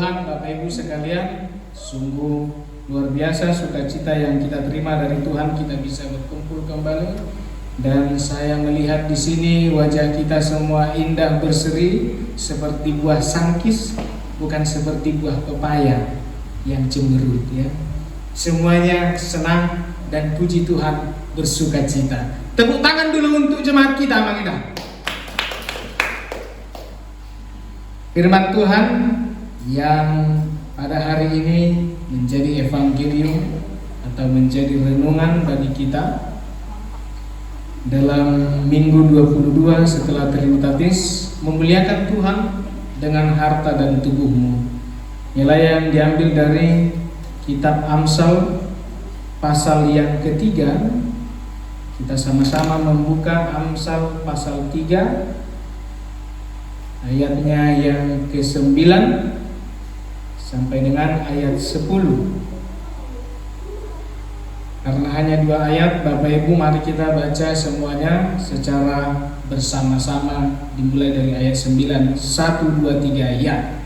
Tuhan, Bapak Ibu sekalian, sungguh luar biasa sukacita yang kita terima dari Tuhan, kita bisa berkumpul kembali. Dan saya melihat di sini wajah kita semua indah berseri seperti buah sangkis, bukan seperti buah pepaya yang cemberut ya. Semuanya senang dan puji Tuhan, bersukacita. Tepuk tangan dulu untuk jemaat kita, Bang Ida. Firman Tuhan yang pada hari ini menjadi evangelium atau menjadi renungan bagi kita dalam minggu 22 setelah Trinitatis, memuliakan Tuhan dengan harta dan tubuhmu. Nilai yang diambil dari kitab Amsal pasal yang ketiga. Kita sama-sama membuka Amsal pasal 3 ayatnya yang ke-9 sampai dengan ayat 10. Karena hanya 2 ayat, Bapak Ibu mari kita baca semuanya secara bersama-sama, dimulai dari ayat 9. 1, 2, 3 ya.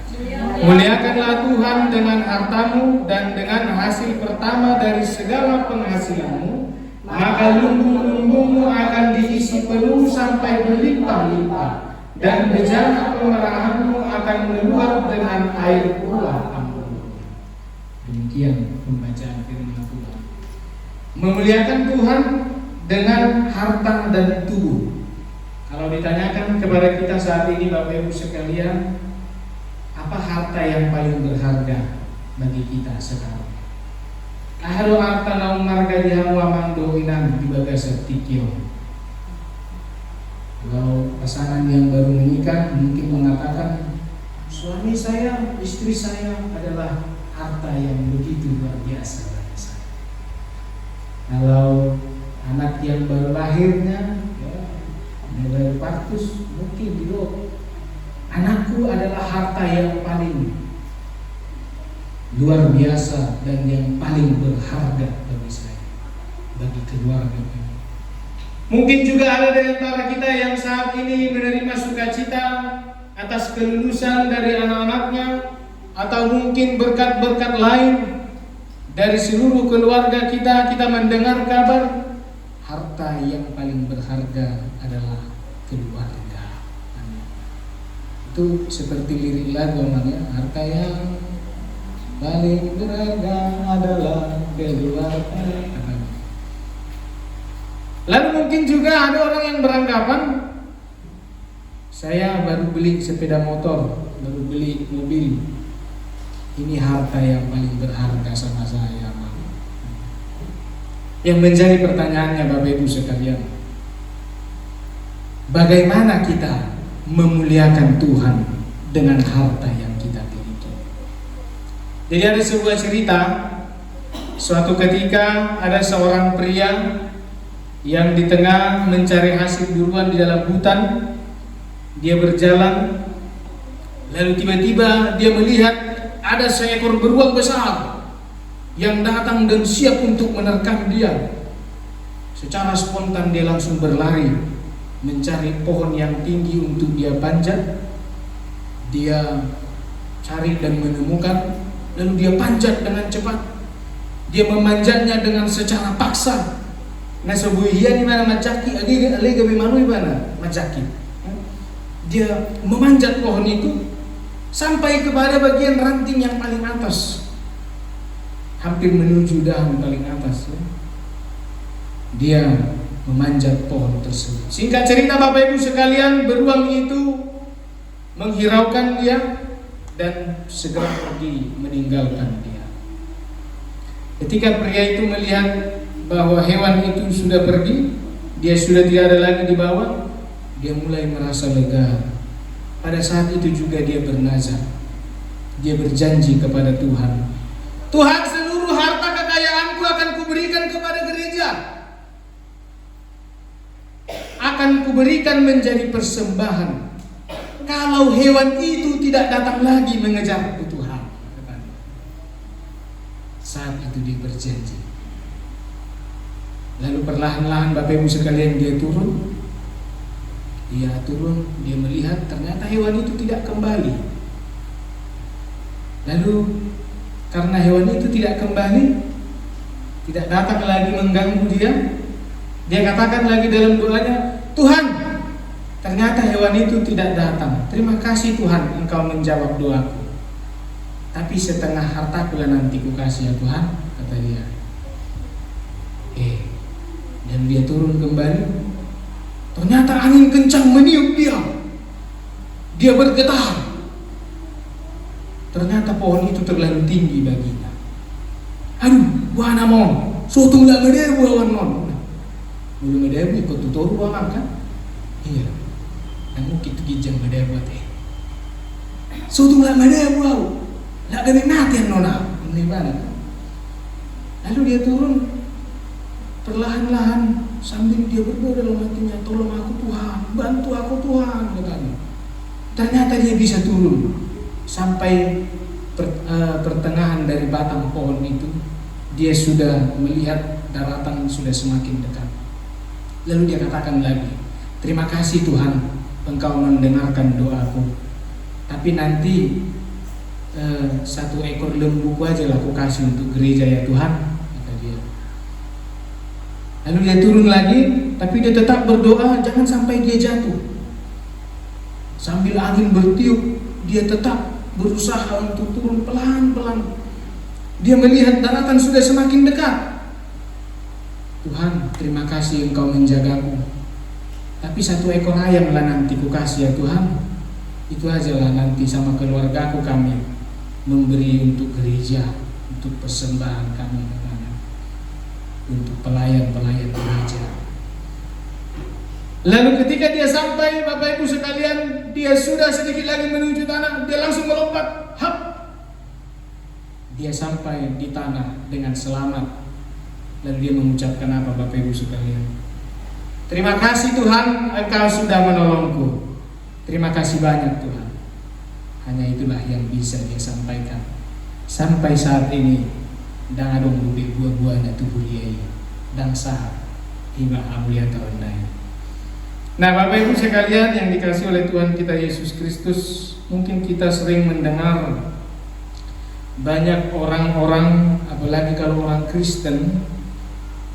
Muliakanlah Tuhan dengan hartamu dan dengan hasil pertama dari segala penghasilanmu, maka lumbung-lumbungmu akan diisi penuh sampai berlimpah-limpah, dan bejana pemerahanmu akan meluap dengan air tuah ampun. Demikian pembacaan firman Tuhan. Memuliakan Tuhan dengan harta dan tubuh. Kalau ditanyakan kepada kita saat ini, Bapak Ibu sekalian, apa harta yang paling berharga bagi kita sekarang? Kaharo harta naung marga dihamu amando inan di bagasa tikyo. Kalau pasangan yang baru menikah mungkin mengatakan, suami saya, istri saya adalah harta yang begitu luar biasa bagi saya. Kalau anak yang baru lahirnya, baru partus, mungkin dulu anakku adalah harta yang paling luar biasa dan yang paling berharga bagi saya, bagi keluarga. Mungkin juga ada di antara kita yang saat ini menerima sukacita atas kelulusan dari anak-anaknya, atau mungkin berkat-berkat lain dari seluruh keluarga kita. Kita mendengar kabar harta yang paling berharga adalah keluarga. Itu seperti lirik lagu namanya, harta yang paling berharga adalah keluarga. Lalu mungkin juga ada orang yang beranggapan, saya baru beli sepeda motor, baru beli mobil, ini harta yang paling berharga sama saya. Yang menjadi pertanyaannya Bapak Ibu sekalian, bagaimana kita memuliakan Tuhan dengan harta yang kita miliki? Jadi ada sebuah cerita, suatu ketika ada seorang pria yang di tengah mencari hasil buruan di dalam hutan. Dia berjalan, lalu tiba-tiba dia melihat ada seekor beruang besar yang datang dan siap untuk menerkam dia. Secara spontan dia langsung berlari mencari pohon yang tinggi untuk dia panjat. Dia cari dan menemukan, lalu dia panjat dengan cepat. Dia memanjatnya dengan secara paksa. Nah sebuah mana macaki, ali gabi manui mana macaki. Dia memanjat pohon itu sampai kepada bagian ranting yang paling atas, hampir menuju dahan paling atas. Dia memanjat pohon tersebut. Singkat cerita Bapak Ibu sekalian, beruang itu menghiraukan dia dan segera pergi meninggalkan dia. Ketika pria itu melihat bahwa hewan itu sudah pergi, dia sudah tidak ada lagi di bawah, dia mulai merasa lega. Pada saat itu juga dia bernazar. Dia berjanji kepada Tuhan, Tuhan, seluruh harta kekayaanku akan kuberikan kepada gereja, akan kuberikan menjadi persembahan kalau hewan itu tidak datang lagi mengejarku Tuhan. Saat itu dia berjanji. Lalu perlahan-lahan Bapak Ibu sekalian dia turun. Dia melihat ternyata hewan itu tidak kembali. Lalu karena hewan itu tidak kembali, tidak datang lagi mengganggu dia katakan lagi dalam doanya, Tuhan, ternyata hewan itu tidak datang. Terima kasih Tuhan, Engkau menjawab doaku. Tapi setengah hartaku lah nanti kukasih ya Tuhan, kata dia. Dan dia turun kembali. Ternyata angin kencang meniup dia. Dia bergetar. Ternyata pohon itu terlalu tinggi baginya. Aduh, buana mon, suatu nggak gede buawan non. Belum gede ikut tutor buang kan? Iya. Namun kita gijang gede buat suatu nggak gede buau, nggak gede naten nona. Ini banget. Lalu dia turun perlahan-lahan sambil dia berdoa dalam hatinya, tolong aku Tuhan, bantu aku Tuhan, katanya. Ternyata dia bisa turun sampai pertengahan dari batang pohon itu. Dia sudah melihat daratan sudah semakin dekat. Lalu dia katakan lagi, terima kasih Tuhan, Engkau mendengarkan doaku. Tapi nanti 1 ekor lembu aja lah aku kasih untuk gereja ya Tuhan, kata dia. Lalu dia turun lagi, tapi dia tetap berdoa jangan sampai dia jatuh. Sambil angin bertiup, dia tetap berusaha untuk turun pelan-pelan. Dia melihat daratan sudah semakin dekat. Tuhan, terima kasih Engkau menjagaku. Tapi 1 ekor ayam lah nanti ku kasih ya Tuhan. Itu aja lah nanti sama keluargaku kami memberi untuk gereja, untuk persembahan kami, untuk pelayan-pelayan gereja. Lalu ketika dia sampai, Bapak Ibu sekalian, dia sudah sedikit lagi menuju tanah, dia langsung melompat, hap. Dia sampai di tanah dengan selamat. Lalu dia mengucapkan apa, Bapak Ibu sekalian? Terima kasih Tuhan, Engkau sudah menolongku. Terima kasih banyak Tuhan. Hanya itulah yang bisa dia sampaikan. Sampai saat ini, dan adong lebih buah-buahnya tubuh dia dan sah hingga amulia terendai. Nah, Bapak Ibu sekalian yang dikasih oleh Tuhan kita Yesus Kristus, mungkin kita sering mendengar banyak orang-orang, apalagi kalau orang Kristen,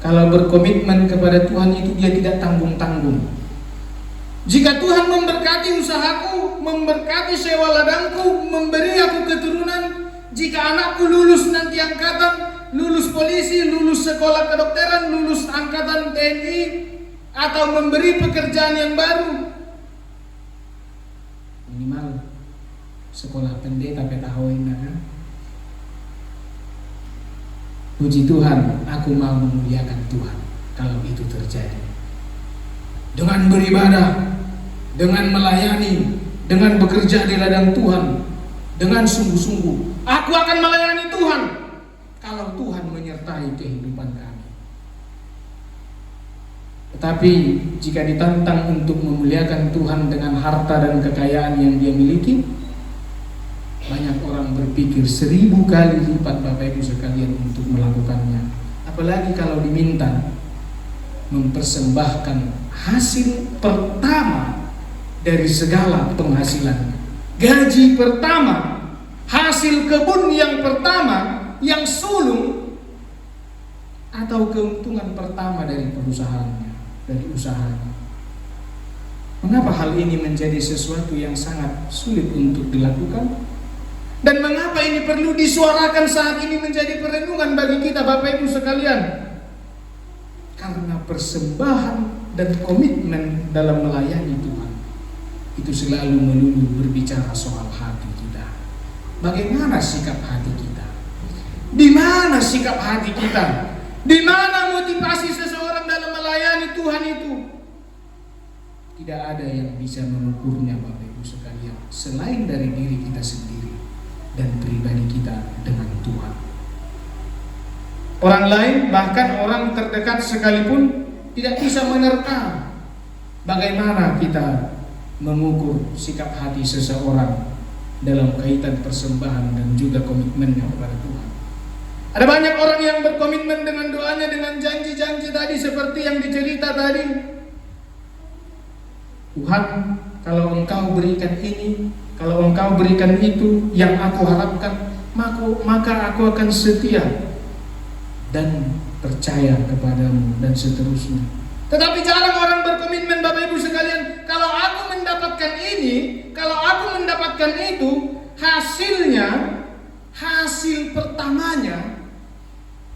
kalau berkomitmen kepada Tuhan itu dia tidak tanggung-tanggung. Jika Tuhan memberkati usahaku, memberkati sewa ladangku, memberi aku keturunan, jika anakku lulus nanti angkatan, lulus polisi, lulus sekolah kedokteran, lulus angkatan TNI, atau memberi pekerjaan yang baru, minimal sekolah pendeta petahoin kan? Puji Tuhan, aku mau memuliakan Tuhan kalau itu terjadi. Dengan beribadah, dengan melayani, dengan bekerja di ladang Tuhan, dengan sungguh-sungguh, aku akan melayani Tuhan kalau Tuhan menyertai kehidupan kami. Tetapi jika ditantang untuk memuliakan Tuhan dengan harta dan kekayaan yang dia miliki, banyak orang berpikir 1000 kali lipat Bapak Ibu sekalian untuk melakukannya. Apalagi kalau diminta mempersembahkan hasil pertama dari segala penghasilan, gaji pertama, hasil kebun yang pertama, yang sulung, atau keuntungan pertama dari perusahaannya, dari usahanya. Mengapa hal ini menjadi sesuatu yang sangat sulit untuk dilakukan? Dan mengapa ini perlu disuarakan saat ini menjadi perenungan bagi kita Bapak Ibu sekalian? Karena persembahan dan komitmen dalam melayani Tuhan itu selalu melulu berbicara soal hati kita. Bagaimana sikap hati kita? Di mana sikap hati kita? Di mana motivasi seseorang dalam melayani Tuhan itu? Tidak ada yang bisa mengukurnya Bapak Ibu sekalian selain dari diri kita sendiri dan pribadi kita dengan Tuhan. Orang lain, bahkan orang terdekat sekalipun tidak bisa menerka bagaimana kita mengukur sikap hati seseorang dalam kaitan persembahan dan juga komitmennya kepada Tuhan. Ada banyak orang yang berkomitmen dengan doanya, dengan janji-janji tadi seperti yang dicerita tadi. Tuhan, kalau Engkau berikan ini, kalau Engkau berikan itu, yang aku harapkan, maka aku akan setia dan percaya kepadamu, dan seterusnya. Tetapi jarang orang berkomitmen, Bapak Ibu sekalian. Kalau aku mendapatkan ini, kalau aku mendapatkan itu, hasil pertamanya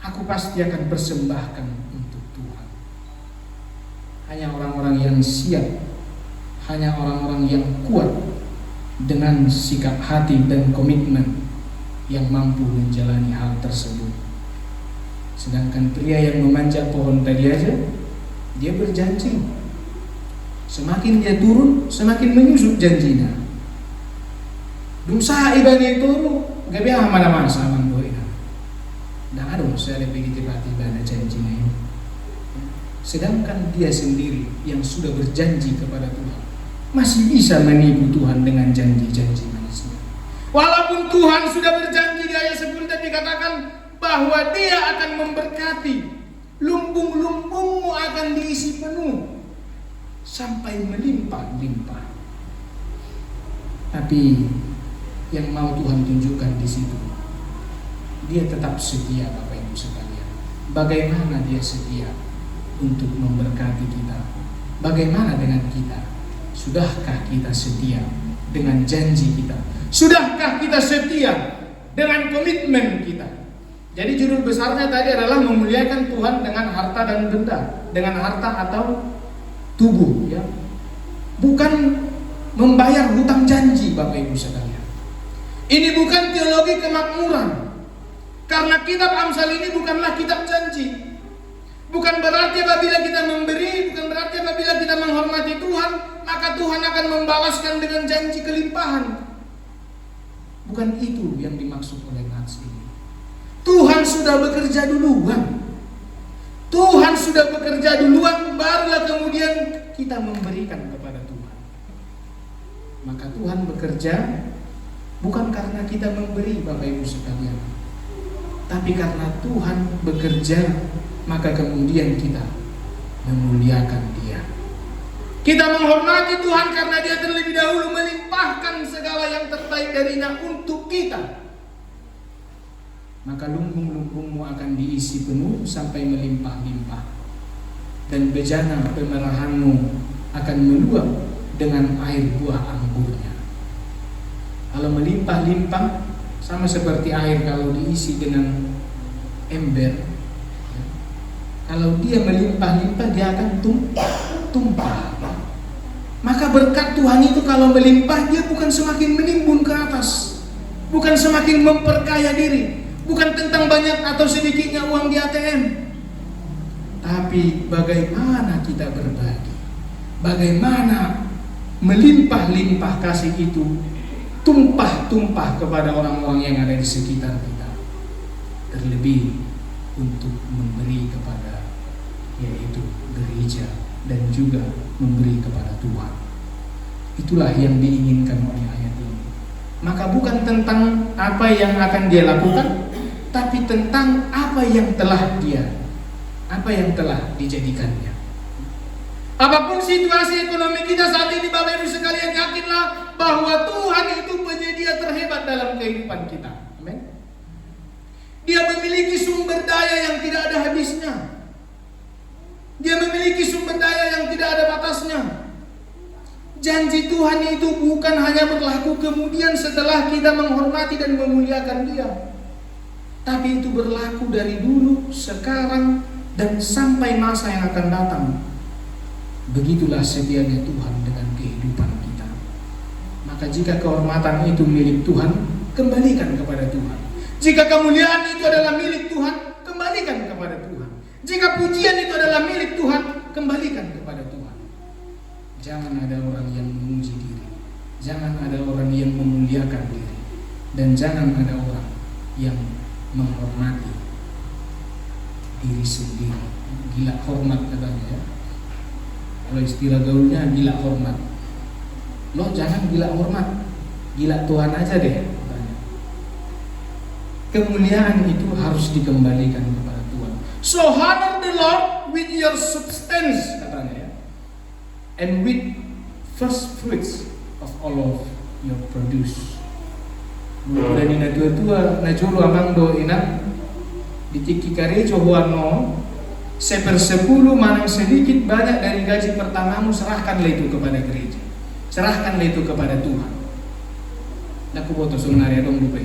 aku pasti akan persembahkan untuk Tuhan. Hanya orang-orang yang siap, hanya orang-orang yang kuat dengan sikap hati dan komitmen yang mampu menjalani hal tersebut. Sedangkan pria yang memanjat pohon tadi aja, dia berjanji, semakin dia turun, semakin menyusut janjinya. Dumsa ibani turun, gak biar mana-mana sama doina. Nah, aduh, saya lebih tiba-tiba ada janjinya ini. Sedangkan dia sendiri yang sudah berjanji kepada Tuhan masih bisa menipu Tuhan dengan janji-janji manisnya. Walaupun Tuhan sudah berjanji di ayat 10 tadi dikatakan bahwa Dia akan memberkati, lumbung-lumbungmu akan diisi penuh sampai melimpah-limpah. Tapi yang mau Tuhan tunjukkan di situ, Dia tetap setia, Bapak Ibu sekalian. Bagaimana Dia setia untuk memberkati kita? Bagaimana dengan kita? Sudahkah kita setia dengan janji kita? Sudahkah kita setia dengan komitmen kita? Jadi judul besarnya tadi adalah memuliakan Tuhan dengan harta dan benda, dengan harta atau tubuh, ya. Bukan membayar hutang janji, Bapak Ibu sekalian. Ini bukan teologi kemakmuran. Karena kitab Amsal ini bukanlah kitab janji. Bukan berarti apabila kita memberi, bukan berarti apabila kita menghormati Tuhan, maka Tuhan akan membalaskan dengan janji kelimpahan. Bukan itu yang dimaksud oleh nats ini. Tuhan sudah bekerja duluan. Tuhan sudah bekerja duluan, barulah kemudian kita memberikan kepada Tuhan. Maka Tuhan bekerja bukan karena kita memberi, Bapak Ibu sekalian, tapi karena Tuhan bekerja, maka kemudian kita memuliakan Dia. Kita menghormati Tuhan karena Dia terlebih dahulu melimpahkan segala yang terbaik darinya untuk kita. Maka lumbung-lumbungmu akan diisi penuh sampai melimpah-limpah, dan bejana pemerahanmu akan meluap dengan air buah anggurnya. Kalau melimpah-limpah sama seperti air kalau diisi dengan ember. Kalau dia melimpah-limpah, dia akan tumpah. Maka berkat Tuhan itu kalau melimpah, dia bukan semakin menimbun ke atas, bukan semakin memperkaya diri, bukan tentang banyak atau sedikitnya uang di ATM, tapi bagaimana kita berbagi, bagaimana melimpah-limpah kasih itu tumpah-tumpah kepada orang-orang yang ada di sekitar kita, terlebih untuk memberi kepada, yaitu gereja, dan juga memberi kepada Tuhan. Itulah yang diinginkan oleh ayat ini. Maka bukan tentang apa yang akan dia lakukan, tapi tentang apa yang telah dijadikannya. Apapun situasi ekonomi kita saat ini, Bapak Ibu sekalian, yakinlah bahwa Tuhan itu penyedia terhebat dalam kehidupan kita. Amin. Dia memiliki sumber daya yang tidak ada habisnya. Dia memiliki sumber daya yang tidak ada batasnya. Janji Tuhan itu bukan hanya berlaku kemudian setelah kita menghormati dan memuliakan Dia, tapi itu berlaku dari dulu, sekarang, dan sampai masa yang akan datang. Begitulah setianya Tuhan dengan kehidupan kita. Maka jika kehormatan itu milik Tuhan, kembalikan kepada Tuhan. Jika kemuliaan itu adalah milik Tuhan, kembalikan kepada Tuhan. Jika pujian itu adalah milik Tuhan, kembalikan kepada Tuhan. Jangan ada orang yang memuji diri, jangan ada orang yang memuliakan diri, dan jangan ada orang yang menghormati diri sendiri. Gila hormat katanya, ya. Kalau istilah gaulnya gila hormat. Lo jangan gila hormat, gila Tuhan aja deh. Kemuliaan itu harus dikembalikan kepada Tuhan. So honor the Lord with your substance, katanya, ya, and with first fruits of all of your produce. Muda nina tua-tua na julu amang do enak ditiki karejo huano 1/10 manang sedikit banyak dari gaji pertamamu, serahkanlah itu kepada gereja, serahkanlah itu kepada Tuhan. Naku boto sebenarnya dong lupa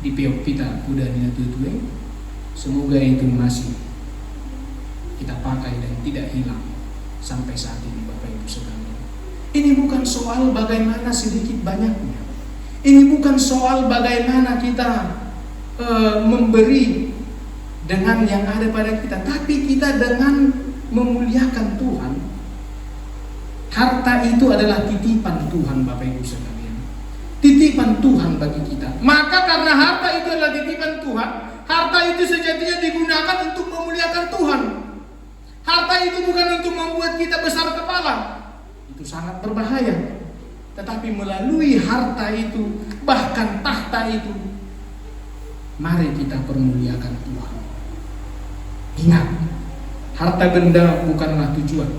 di peok kita muda nina tua-tua, semoga itu masih kita pakai dan tidak hilang sampai saat ini Bapak Ibu sekalian. Ini bukan soal bagaimana sedikit banyaknya. Ini bukan soal bagaimana kita memberi dengan yang ada pada kita, tapi kita dengan memuliakan Tuhan. Harta itu adalah titipan Tuhan Bapak Ibu sekalian. Titipan Tuhan bagi kita. Maka karena harta itu adalah titipan Tuhan, harta itu sejatinya digunakan untuk memuliakan Tuhan. Harta itu bukan untuk membuat kita besar kepala. Itu sangat berbahaya. Tetapi melalui harta itu, bahkan tahta itu, mari kita permuliakan Tuhan. Ingat, harta benda bukanlah tujuan,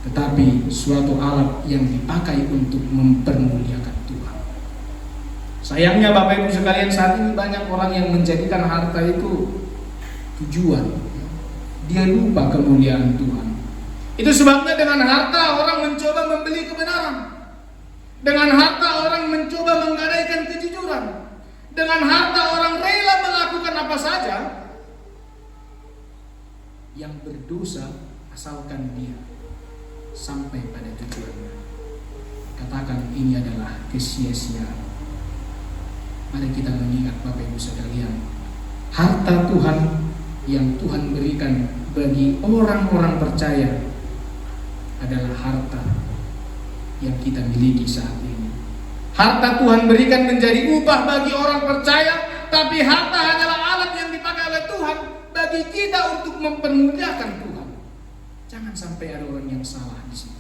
tetapi suatu alat yang dipakai untuk mempermuliakan Tuhan. Sayangnya Bapak Ibu sekalian, saat ini banyak orang yang menjadikan harta itu tujuan. Dia lupa kemuliaan Tuhan. Itu sebabnya dengan harta orang mencoba membeli kebenaran. Dengan harta orang mencoba menggadaikan kejujuran. Dengan harta orang rela melakukan apa saja yang berdosa asalkan dia sampai pada tujuannya. Katakan ini adalah kesia-siaan. Mari kita mengingat Bapak Ibu sekalian, harta Tuhan yang Tuhan berikan bagi orang-orang percaya adalah harta yang kita miliki saat ini. Harta Tuhan berikan menjadi upah bagi orang percaya, tapi harta hanyalah alat yang dipakai oleh Tuhan bagi kita untuk mempermuliakan Tuhan. Jangan sampai ada orang yang salah di situ.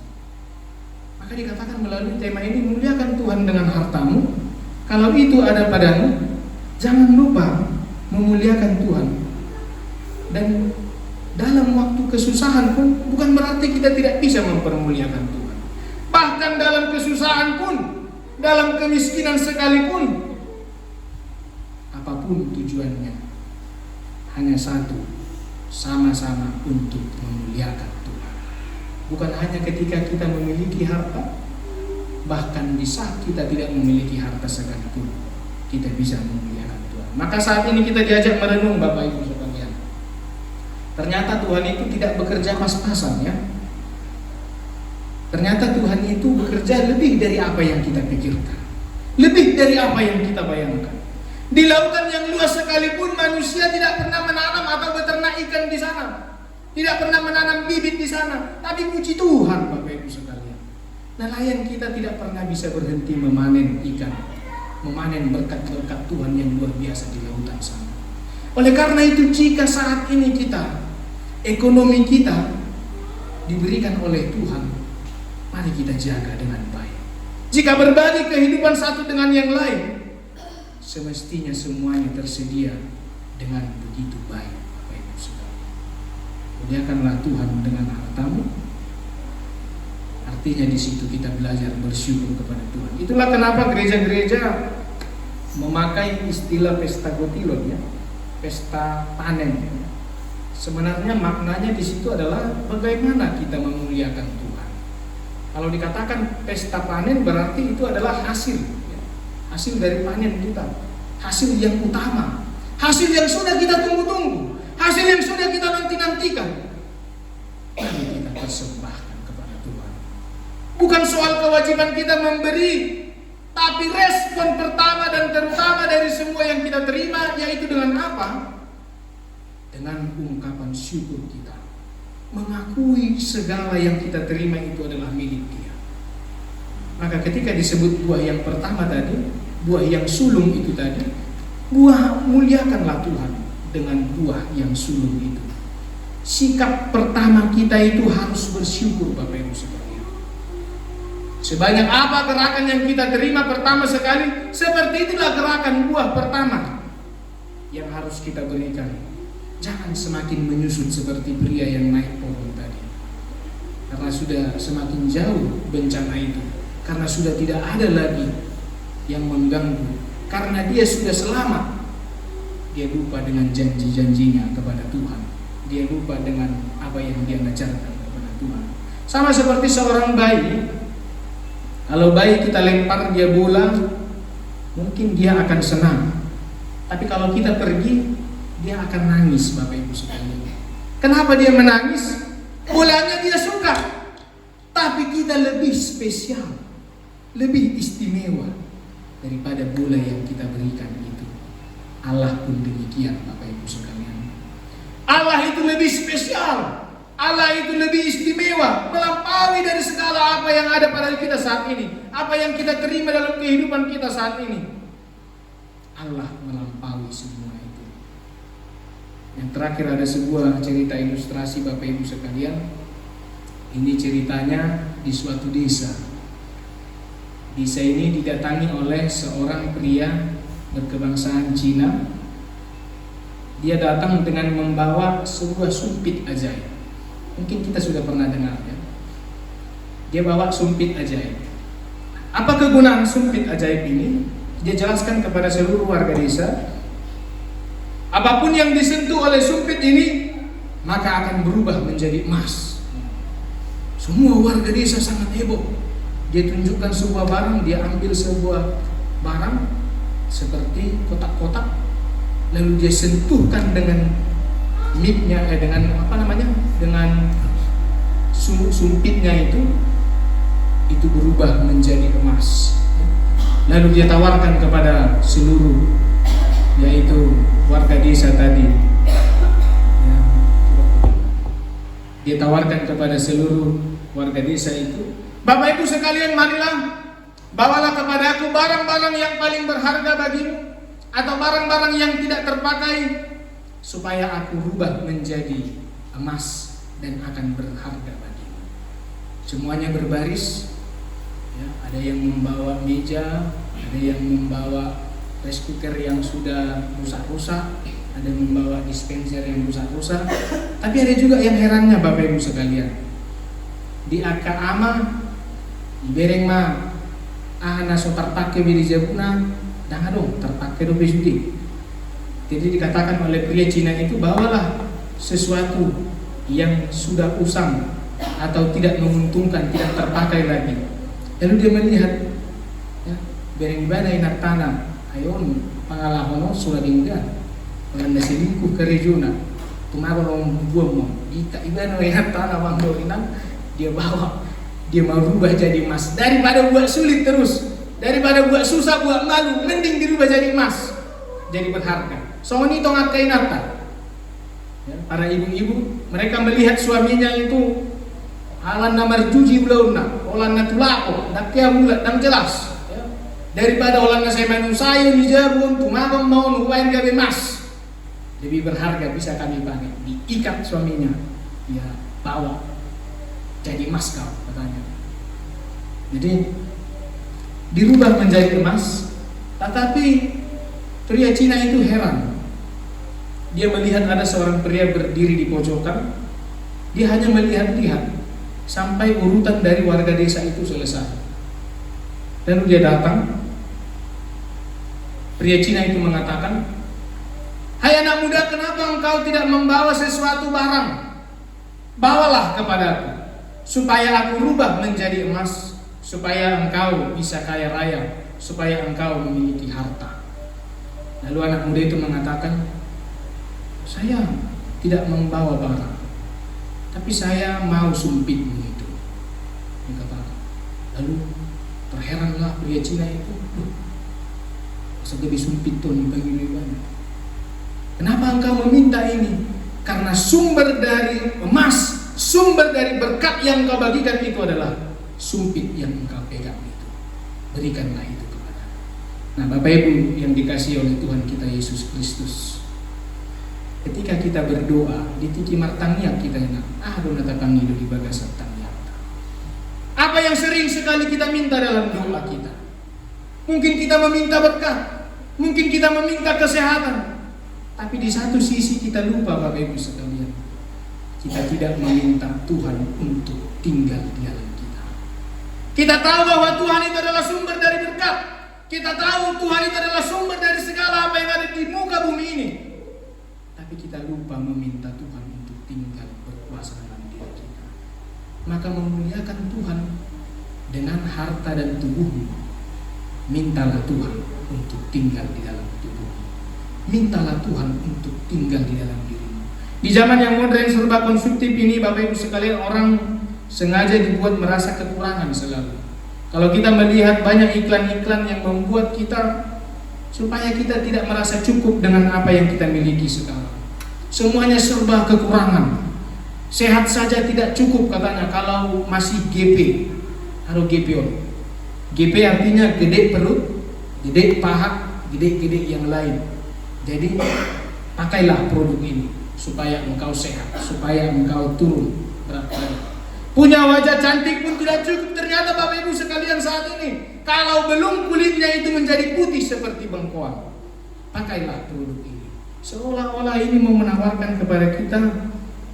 Maka dikatakan melalui tema ini, muliakan Tuhan dengan hartamu. Kalau itu ada padamu, jangan lupa memuliakan Tuhan. Dan dalam waktu kesusahan pun bukan berarti kita tidak bisa mempermuliakan Tuhan. Bahkan dalam kesusahan pun, dalam kemiskinan sekalipun, apapun tujuannya, hanya satu, sama-sama untuk memuliakan Tuhan. Bukan hanya ketika kita memiliki harta, bahkan di saat kita tidak memiliki harta sekalipun, kita bisa memuliakan Tuhan. Maka saat ini kita diajak merenung Bapak Ibu sekalian. Ternyata Tuhan itu tidak bekerja pas-pasan ya. Ternyata Tuhan itu bekerja lebih dari apa yang kita pikirkan, lebih dari apa yang kita bayangkan. Di lautan yang luas sekalipun manusia tidak pernah menanam atau beternak ikan di sana, tidak pernah menanam bibit di sana. Tapi puji Tuhan Bapak Ibu sekalian, nelayan kita tidak pernah bisa berhenti memanen ikan, memanen berkat-berkat Tuhan yang luar biasa di lautan sana. Oleh karena itu, jika saat ini ekonomi kita diberikan oleh Tuhan, mari kita jaga dengan baik. Jika berbagi kehidupan satu dengan yang lain, semestinya semuanya tersedia dengan begitu baik. Bapak Ibu sekalian, muliakanlah Tuhan dengan hartamu. Artinya di situ kita belajar bersyukur kepada Tuhan. Itulah kenapa gereja-gereja memakai istilah pesta gotilon ya, pesta panen. Sebenarnya maknanya di situ adalah bagaimana kita memuliakan Tuhan. Kalau dikatakan pesta panen berarti itu adalah hasil ya. Hasil dari panen kita, hasil yang utama, hasil yang sudah kita tunggu-tunggu, hasil yang sudah kita nanti-nantikan. Mari kita persembahkan kepada Tuhan. Bukan soal kewajiban kita memberi, tapi respon pertama dan terutama dari semua yang kita terima, yaitu dengan apa? Dengan ungkapan syukur kita, mengakui segala yang kita terima itu adalah milik Dia. Maka ketika disebut buah yang pertama tadi, buah yang sulung itu tadi, buah muliakanlah Tuhan dengan buah yang sulung itu. Sikap pertama kita itu harus bersyukur Bapak Ibu sekalian. Sebanyak apa gerakan yang kita terima pertama sekali, seperti itulah gerakan buah pertama yang harus kita berikan. Jangan semakin menyusut seperti pria yang naik pohon tadi, karena sudah semakin jauh bencana itu, karena sudah tidak ada lagi yang mengganggu, karena dia sudah selamat, dia lupa dengan janji-janjinya kepada Tuhan. Dia lupa dengan apa yang dia ajarkan kepada Tuhan. Sama seperti seorang bayi. Kalau bayi kita lempar dia bola, mungkin dia akan senang. Tapi kalau kita pergi, dia akan nangis, Bapak Ibu sekalian. Kenapa dia menangis? Bolanya dia suka, tapi kita lebih spesial, lebih istimewa daripada bola yang kita berikan itu. Allah pun demikian, Bapak Ibu sekalian. Allah itu lebih spesial, Allah itu lebih istimewa, melampaui dari segala apa yang ada pada kita saat ini, apa yang kita terima dalam kehidupan kita saat ini. Allah melampaui semua itu. Yang terakhir ada sebuah cerita ilustrasi, Bapak Ibu sekalian. Ini ceritanya di suatu desa. Desa ini didatangi oleh seorang pria berkebangsaan Cina. Dia datang dengan membawa sebuah sumpit ajaib. Mungkin kita sudah pernah dengar ya. Dia bawa sumpit ajaib. Apa kegunaan sumpit ajaib ini? Dia jelaskan kepada seluruh warga desa, apapun yang disentuh oleh sumpit ini maka akan berubah menjadi emas. Semua warga desa sangat heboh. Dia tunjukkan sebuah barang, dia ambil sebuah barang seperti kotak-kotak, lalu dia sentuhkan dengan mipnya, dengan dengan sumpitnya itu berubah menjadi emas. Lalu dia tawarkan kepada seluruh, yaitu warga desa tadi. Dia tawarkan kepada seluruh warga desa itu, Bapak Ibu sekalian, marilah bawalah kepada aku barang-barang yang paling berharga bagimu, atau barang-barang yang tidak terpakai, supaya aku rubah menjadi emas dan akan berharga bagimu. Semuanya berbaris. Ya, ada yang membawa meja, ada yang membawa rice cooker yang sudah rusak-rusak, ada yang membawa dispenser yang rusak-rusak. Tapi ada juga yang herannya, Bapak Ibu sekalian. Di aka ama bereng ma ana so terpakai di jabuna, dah dong terpakai do besudi. Jadi dikatakan oleh pria Cina itu, bawalah sesuatu yang sudah usang atau tidak menguntungkan, tidak terpakai lagi. Lalu dia melihat, ya, bereng ibadah inak tanah, ayon pangalahono sudah tinggal, pengen selingkuh ke regiona, tumaron buang mo, ika ibadah inak tanah mangdo inang, dia bawa, dia mau rubah jadi emas. Daripada buat sulit terus, daripada buat susah, buat malu, mending dirubah jadi emas, jadi berharga. Soalnya tongat kainata. Ya, para ibu-ibu, mereka melihat suaminya itu alan namar juji belum nak, olan natulako, nakya bulat dan jelas. Ya. Daripada olan saya manusia di jabun, tumakam mau nuwain gabe emas, lebih berharga bisa kami pakai. Diikat suaminya, dia bawa jadi emas kau katanya. Jadi dirubah menjadi emas, tetapi pria Cina itu heran. Dia melihat ada seorang pria berdiri di pojokan. Dia hanya melihat-lihat sampai urutan dari warga desa itu selesai. Lalu dia datang. Pria Cina itu mengatakan, "Hai anak muda, kenapa engkau tidak membawa sesuatu barang? Bawalah kepadaku, supaya aku rubah menjadi emas, supaya engkau bisa kaya raya, supaya engkau memiliki harta." Lalu anak muda itu mengatakan, "Saya tidak membawa barang, tapi saya mau sumpitmu itu." Dia katakan. Lalu terheranlah pria Cina itu, segede sumpit ton begini banyak. Kenapa engkau meminta ini? Karena sumber dari emas, sumber dari berkat yang kau bagikan itu adalah sumpit yang engkau pegang itu. Berikanlah itu kepada. Nah, Bapak Ibu yang dikasihi oleh Tuhan kita Yesus Kristus, ketika kita berdoa di tiki martangnya kita enak, donatakan hidup di bagasat tangnya. Apa yang sering sekali kita minta dalam doa kita? Mungkin kita meminta berkat, mungkin kita meminta kesehatan, tapi di satu sisi kita lupa, Bapak Ibu sekalian, kita tidak meminta Tuhan untuk tinggal di dalam kita. Kita tahu bahwa Tuhan itu adalah sumber dari berkat. Kita tahu Tuhan itu adalah sumber dari segala apa yang ada di muka bumi ini. Tapi kita lupa meminta Tuhan untuk tinggal berkuasa dalam diri kita. Maka memuliakan Tuhan dengan harta dan tubuhmu. Mintalah Tuhan untuk tinggal di dalam tubuhmu. Mintalah Tuhan untuk tinggal di dalam dirimu. Di zaman yang modern serba konsumtif ini, Bapak Ibu sekalian, orang sengaja dibuat merasa kekurangan selalu. Kalau kita melihat banyak iklan-iklan yang membuat kita supaya kita tidak merasa cukup dengan apa yang kita miliki sekarang. Semuanya serba kekurangan. Sehat saja tidak cukup katanya kalau masih GP atau GPO. GP artinya gede perut, gede paha, gede-gede yang lain. Jadi pakailah produk ini supaya engkau sehat, supaya engkau turun berat badan. Punya wajah cantik pun tidak cukup ternyata, Bapak Ibu sekalian, saat ini. Kalau belum kulitnya itu menjadi putih seperti bengkoang, pakailah produk ini. Seolah-olah ini mau menawarkan kepada kita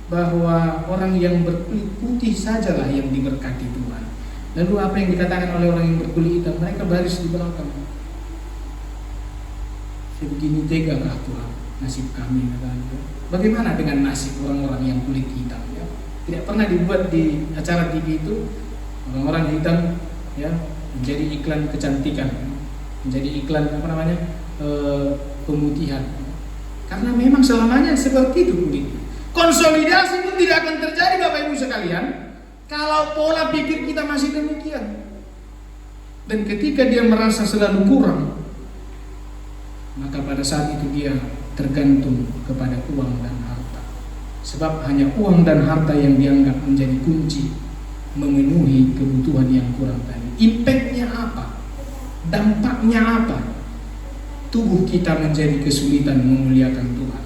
bahwa orang yang berkulit putih sajalah yang diberkati Tuhan. Lalu apa yang dikatakan oleh orang yang berkulit hitam? Mereka baris di belakang. Begini tegakah Tuhan nasib kami, katanya. Bagaimana dengan nasib orang-orang yang kulit hitam? Ya? Tidak pernah dibuat di acara TV itu orang-orang hitam ya menjadi iklan kecantikan, menjadi iklan pemutihan. Karena memang selamanya seperti itu kulitnya. Konsolidasi pun tidak akan terjadi, Bapak Ibu sekalian, kalau pola pikir kita masih demikian. Dan ketika dia merasa selalu kurang, maka pada saat itu dia tergantung kepada uang dan harta. Sebab hanya uang dan harta yang dianggap menjadi kunci memenuhi kebutuhan yang kurang tadi. Impactnya apa? Dampaknya apa? Tubuh kita menjadi kesulitan memuliakan Tuhan.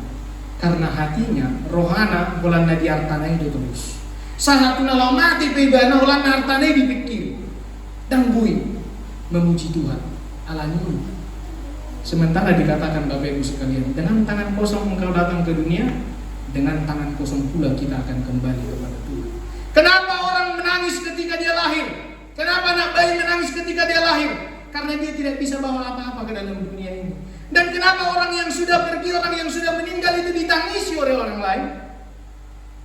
Karena hatinya rohana bolan di hartana itu terus. Sahatuna lau mati pebana bolan hartana dipikir. Danggui memuji Tuhan. Alani. Sementara dikatakan, Bapak Ibu sekalian, dengan tangan kosong engkau datang ke dunia, dengan tangan kosong pula kita akan kembali kepada Tuhan. Kenapa orang menangis ketika dia lahir? Kenapa anak bayi menangis ketika dia lahir? Karena dia tidak bisa bawa apa-apa ke dalam dunia ini. Dan kenapa orang yang sudah pergi, orang yang sudah meninggal itu ditangisi oleh orang lain?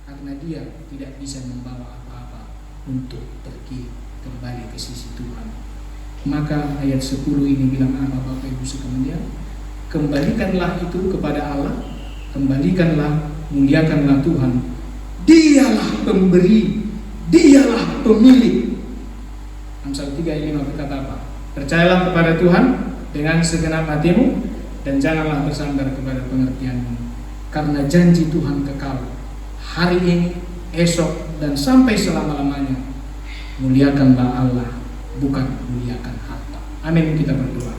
Karena dia tidak bisa membawa apa-apa untuk pergi kembali ke sisi Tuhan. Maka ayat 10 ini bilang apa, Bapak Ibu sekalian? Kembalikanlah itu kepada Allah, kembalikanlah, muliakanlah Tuhan. Dialah pemberi, dialah pemilik. Amsal 3:5 berkata apa? Percayalah kepada Tuhan dengan segenap hatimu dan janganlah bersandar kepada pengertianmu. Karena janji Tuhan kekal, hari ini, esok, dan sampai selama-lamanya. Muliakanlah Allah, bukan muliakan harta. Amin. Kita berdoa.